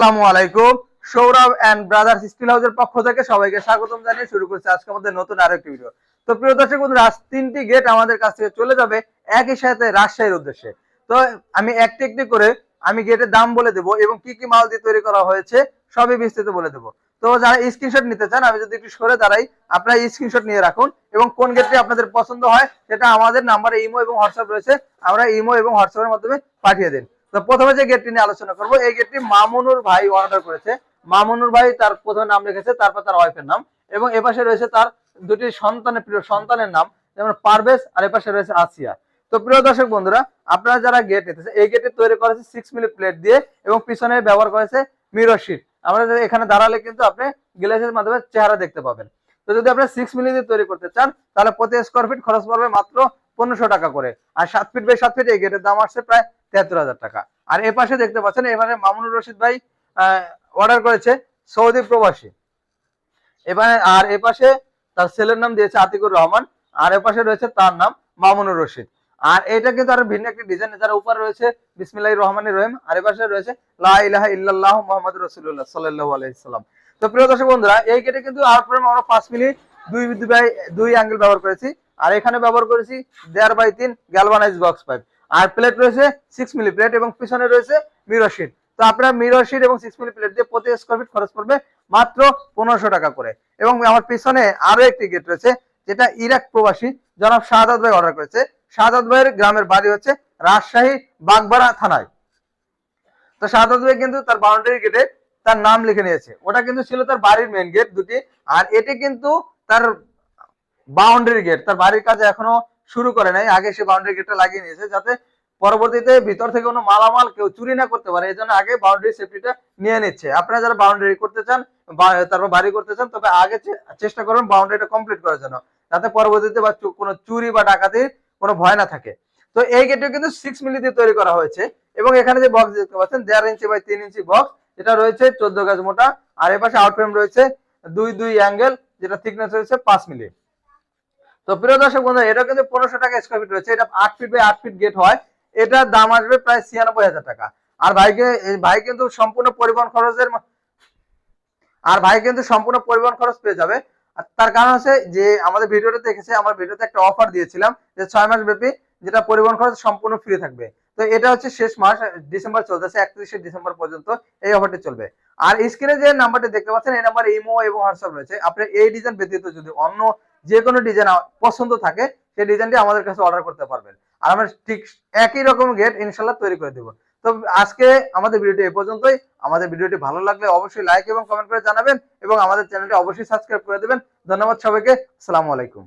আসসালামু আলাইকুম। Sourav and brothers still হাউসের পক্ষ থেকে সবাইকে স্বাগতম জানিয়ে শুরু করছি আজকে আমাদের নতুন আরেকটি ভিডিও। তো প্রিয় দর্শক বন্ধুরা, আজ তিনটি গেট আমাদের কাছ থেকে চলে যাবে একই সাথে রাজশাহীর উদ্দেশ্যে। তো আমি একটি একটি করে আমি গেটের দাম বলে দেবো এবং কি কি মাল দিয়ে তৈরি করা হয়েছে সবই বিস্তারিত বলে দেবো। তো যারা স্ক্রিনশট নিতে চান, আমি যদি একটু সরে দাঁড়াই, আপনারা স্ক্রিনশট নিয়ে রাখুন এবং কোন গেটটি আপনাদের পছন্দ হয় সেটা আমাদের নাম্বারে ইমো এবং হোয়াটসঅ্যাপ রয়েছে, আমরা ইমো এবং হোয়াটসঅ্যাপের মাধ্যমে পাঠিয়ে দিন। তো প্রথমে যে গেটটি নিয়ে আলোচনা করব, এই গেটটি মামুনুর ভাই অর্ডার করেছে। মামুনুর ভাই তার প্রথমে নাম লিখেছে, তারপর তার ওয়াইফের নাম এবং এপাশে রয়েছে তার দুটি সন্তানের প্রিয় সন্তানের নাম, যেমন পারভেজ আর এপাশে রয়েছে আসিয়া। তো প্রিয় দর্শক বন্ধুরা, আপনারা যারা গেট নিতেছে, এই গেটটি তৈরি করেছে 6 মিলি প্লেট দিয়ে এবং পিছনে ব্যবহার করেছে মিরর শিট। আমরা এখানে দাঁড়ালে কিন্তু আপনি গ্লাসের মাধ্যমে চেহারা দেখতে পাবেন। তো যদি আপনি 6 মিলি দিয়ে তৈরি করতে চান, তাহলে প্রতি স্কোয়ার ফিট খরচ পড়বে মাত্র 1500 টাকা করে। আর 7 ফিট বাই 7 ফিট এই গেটের দাম আসছে প্রায় 73,000 টাকা। আর এ পাশে দেখতে পাচ্ছেন, এখানে মামুনুর রশিদ ভাই অর্ডার করেছে সৌদি প্রবাসী। এখানে আর এ পাশে তার ছেলের নাম দিয়েছে আতিকুর রহমান, আর এ পাশে রয়েছে তার নাম মামুনুর রশিদ। আর এটা কিন্তু আরো ভিন্ন একটি ডিজাইন, যার উপরে রয়েছে বিসমিল্লাহির রহমানির রহিম, আর এ পাশে রয়েছে লা ইলাহা ইল্লাল্লাহু মুহাম্মাদুর রাসূলুল্লাহ সাল্লাল্লাহু আলাইহি সাল্লাম। তো প্রিয় দর্শক বন্ধুরা, এই গেটে কিন্তু আর ফ্রেম আমরা 5 মিলি 2 অ্যাঙ্গেল ব্যবহার করেছি, আর এখানে ব্যবহার করেছি 1.5 বাই 3 গ্যালভানাইজ বক্স পাইপ। আর প্লেট রয়েছে 6 মিলি প্লেট এবং পিছনে রয়েছে মিরর শিট। তো আপনারা মিরর শিট এবং 6 মিলি প্লেট দিয়ে প্রতি স্কয়ার ফিট খরচ পড়বে মাত্র 1500 টাকা করে। এবং আমার পিছনে আরো একটি গেট রয়েছে, যেটা ইরাক প্রবাসী জনাব শাহাদাত ভাই অর্ডার করেছে। শাহাদাত ভাইয়ের গ্রামের বাড়ি হচ্ছে রাজশাহী বাগবাড়া থানায়। তো শাহাদাত ভাই কিন্তু তার বাউন্ডারি গেটে তার নাম লিখে নিয়েছে, ওটা কিন্তু ছিল তার বাড়ির মেইন গেট দুটি, আর এটি কিন্তু তার বাউন্ডারি গেট। তার বাড়ির কাজ এখনো শুরু করে নাই, আগে সে বাউন্ডারি গেটটা লাগিয়ে নিয়েছে যাতে পরবর্তীতে ভিতর থেকে কোনো মালামাল কেউ চুরি না করতে পারে, এই জন্য আগে বাউন্ডারি সেফটিটা নিয়ে নিচ্ছে। আপনারা যারা বাউন্ডারি করতে চান, তারপর বাড়ি করতে চান, তবে আগে চেষ্টা করুন বাউন্ডারিটা কমপ্লিট করার জন্য, যাতে পরবর্তীতে বা কোনো চুরি বা ডাকাতির কোনো ভয় না থাকে। তো এই গেটটা কিন্তু 6 মিলি দিয়ে তৈরি করা হয়েছে এবং এখানে যে বক্স দেখতে পাচ্ছেন 1.5 ইঞ্চি বাই 3 ইঞ্চি বক্স, এটা রয়েছে 14 গজ মোটা। আর এপাশে আউটফ্রেম রয়েছে 2 অ্যাঙ্গেল, যেটা থিকনেস রয়েছে 5 মিলি। তো প্রিয় দর্শক বন্ধু, এটা কিন্তু 1500 টাকা স্কয়ার ফিট রয়েছে। এটা 8 ফিট বাই 8 ফিট গেট হয়, এটার দাম আসবে প্রায় 96,000 টাকা। আর ভাই কিন্তু সম্পূর্ণ পরিবহন খরচের ভাই কিন্তু সম্পূর্ণ পরিবহন খরচ পেয়ে যাবে। আর তার কারণ হচ্ছে যে আমাদের ভিডিওটা দেখেছে, আমার ভিডিওতে একটা অফার দিয়েছিলাম যে 6 মাস ব্যাপী, যেটা পরিবহন খরচ সম্পূর্ণ ফ্রি থাকবে। তো এটা হচ্ছে শেষ মাস, ডিসেম্বর চলতেছে, 31শে ডিসেম্বর পর্যন্ত এই অফারটি চলবে। আর স্ক্রিনে যে নাম্বারটি দেখতে পাচ্ছেন, এই নাম্বারে ইমো এবং হোয়াটসঅ্যাপ রয়েছে। আপনি এই ডিজাইন ব্যতীত যদি অন্য যে কোনো ডিজাইন পছন্দ থাকে, সেই ডিজাইনটি আমাদের কাছে অর্ডার করতে পারবেন, আর আমরা ঠিক একই রকম গেট ইনশাল্লাহ তৈরি করে দেবো। তো আজকে আমাদের ভিডিওটি এই পর্যন্তই। আমাদের ভিডিওটি ভালো লাগলে অবশ্যই লাইক এবং কমেন্ট করে জানাবেন এবং আমাদের চ্যানেলটি অবশ্যই সাবস্ক্রাইব করে দেবেন। ধন্যবাদ সবাইকে। আসসালামু আলাইকুম।